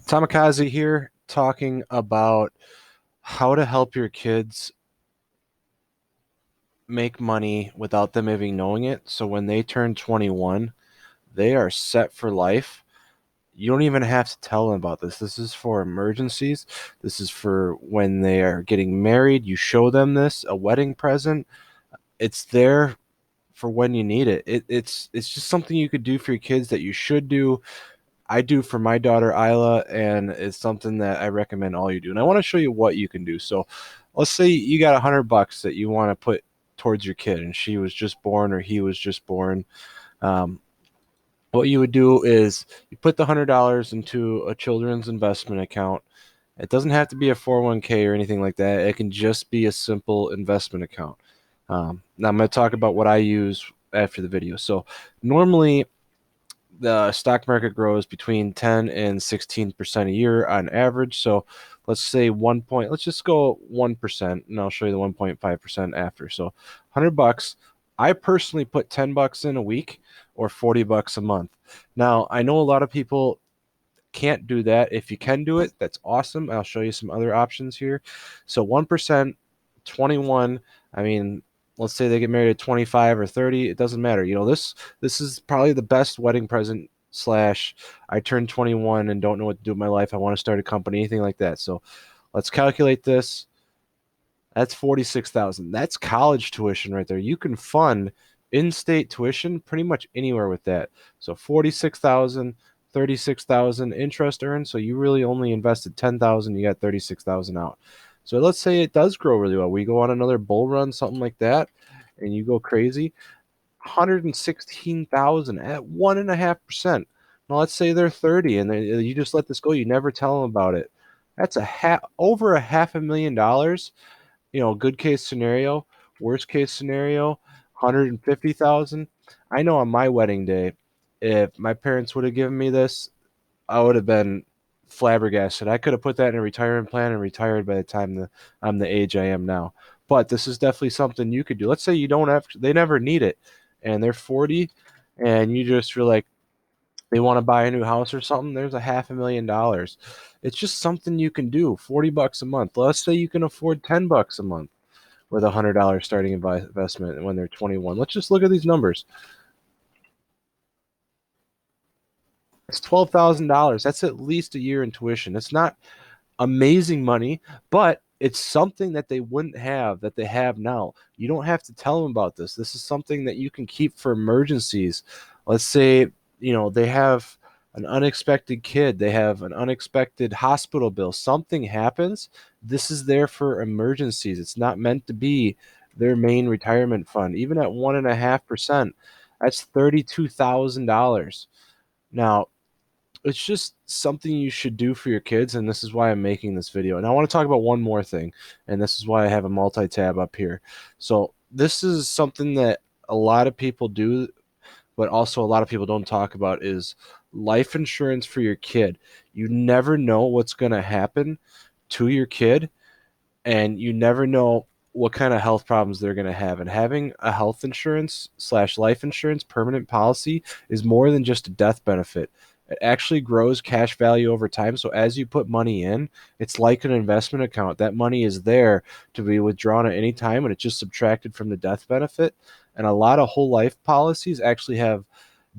Tamikaze here, talking about how to help your kids make money without them even knowing it. So when they turn 21, they are set for life. You don't even have to tell them about this. This is for emergencies. This is for when they are getting married. You show them this, a wedding present. It's there for when you need it. It's just something you could do for your kids that you should do. I do for my daughter Isla, and it's something that I recommend all you do. And I want to show you what you can do. So, let's say you got $100 that you want to put towards your kid, and she was just born or he was just born. Um, what you would do is you put the $100 into a children's investment account. It doesn't have to be a 401k or anything like that. It can just be a simple investment account. Now I'm going to talk about what I use after the video. So normally the stock market grows between 10 and 16% a year on average. So let's say let's just go 1%, and I'll show you the 1.5% after. So $100. I personally put $10 in a week or $40 a month. Now, I know a lot of people can't do that. If you can do it, that's awesome. I'll show you some other options here. So 1%, 21. I mean, let's say they get married at 25 or 30. It doesn't matter. This is probably the best wedding present slash I turned 21 and don't know what to do with my life. I want to start a company, anything like that. So let's calculate this. That's 46,000. That's college tuition right there. You can fund in-state tuition pretty much anywhere with that. So 46,000, 36,000 interest earned. So you really only invested 10,000, you got 36,000 out. So let's say it does grow really well. We go on another bull run, something like that, and you go crazy. 116,000 at 1.5%. Now let's say they're 30 and you just let this go. You never tell them about it. That's over a $500,000. Good case scenario, worst case scenario, 150,000. I know on my wedding day, if my parents would have given me this, I would have been flabbergasted. I could have put that in a retirement plan and retired by the time I'm the age I am now. But this is definitely something you could do. Let's say you don't have, they never need it, and they're 40, and you just feel like they want to buy a new house or something. There's a $500,000. It's just something you can do. $40 a month. Let's say you can afford $10 a month with a $100 starting investment when they're 21. Let's just look at these numbers. It's $12,000. That's at least a year in tuition. It's not amazing money, but it's something that they wouldn't have that they have now. You don't have to tell them about this. This is something that you can keep for emergencies. Let's say, they have an unexpected kid, they have an unexpected hospital bill, something happens. This is there for emergencies. It's not meant to be their main retirement fund. Even at 1.5%, that's $32,000. Now, it's just something you should do for your kids, and this is why I'm making this video. And I want to talk about one more thing, and this is why I have a multi-tab up here. So this is something that a lot of people do, but also a lot of people don't talk about, is life insurance for your kid. You never know what's going to happen to your kid, and you never know what kind of health problems they're going to have. And having a health insurance slash life insurance permanent policy is more than just a death benefit. It actually grows cash value over time. So as you put money in, it's like an investment account. That money is there to be withdrawn at any time, and it's just subtracted from the death benefit. And a lot of whole life policies actually have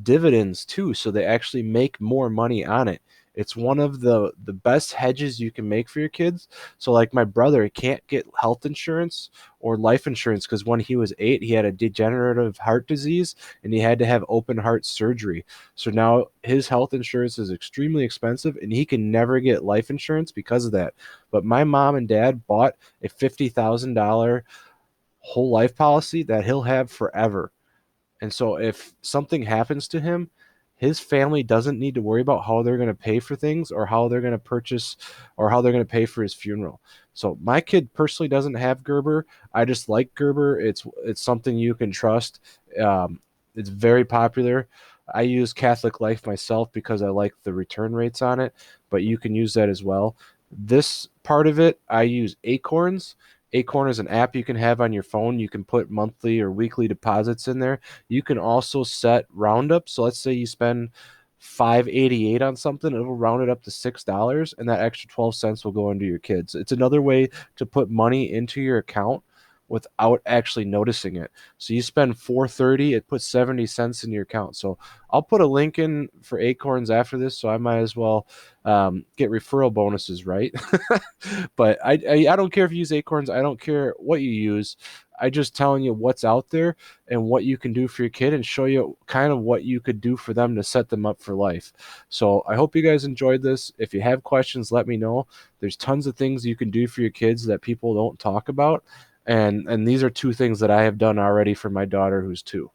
dividends too, so they actually make more money on it. It's one of the best hedges you can make for your kids. So like my brother, he can't get health insurance or life insurance because when he was 8, he had a degenerative heart disease and he had to have open heart surgery. So now his health insurance is extremely expensive and he can never get life insurance because of that. But my mom and dad bought a $50,000 whole life policy that he'll have forever. And so if something happens to him, his family doesn't need to worry about how they're going to pay for things or how they're going to purchase or how they're going to pay for his funeral. So my kid personally doesn't have Gerber. I just like Gerber. It's something you can trust. It's very popular. I use Catholic Life myself because I like the return rates on it, but you can use that as well. This part of it, I use Acorns. Acorn is an app you can have on your phone. You can put monthly or weekly deposits in there. You can also set roundups. So let's say you spend $5.88 on something, it'll round it up to $6, and that extra 12 cents will go into your kids. It's another way to put money into your account without actually noticing it. So you spend 4.30, it puts 70 cents in your account. So I'll put a link in for Acorns after this, so I might as well get referral bonuses, right? But I don't care if you use Acorns. I don't care what you use. I just telling you what's out there and what you can do for your kid and show you kind of what you could do for them to set them up for life. So I hope you guys enjoyed this. If you have questions, let me know. There's tons of things you can do for your kids that people don't talk about. And these are two things that I have done already for my daughter who's 2.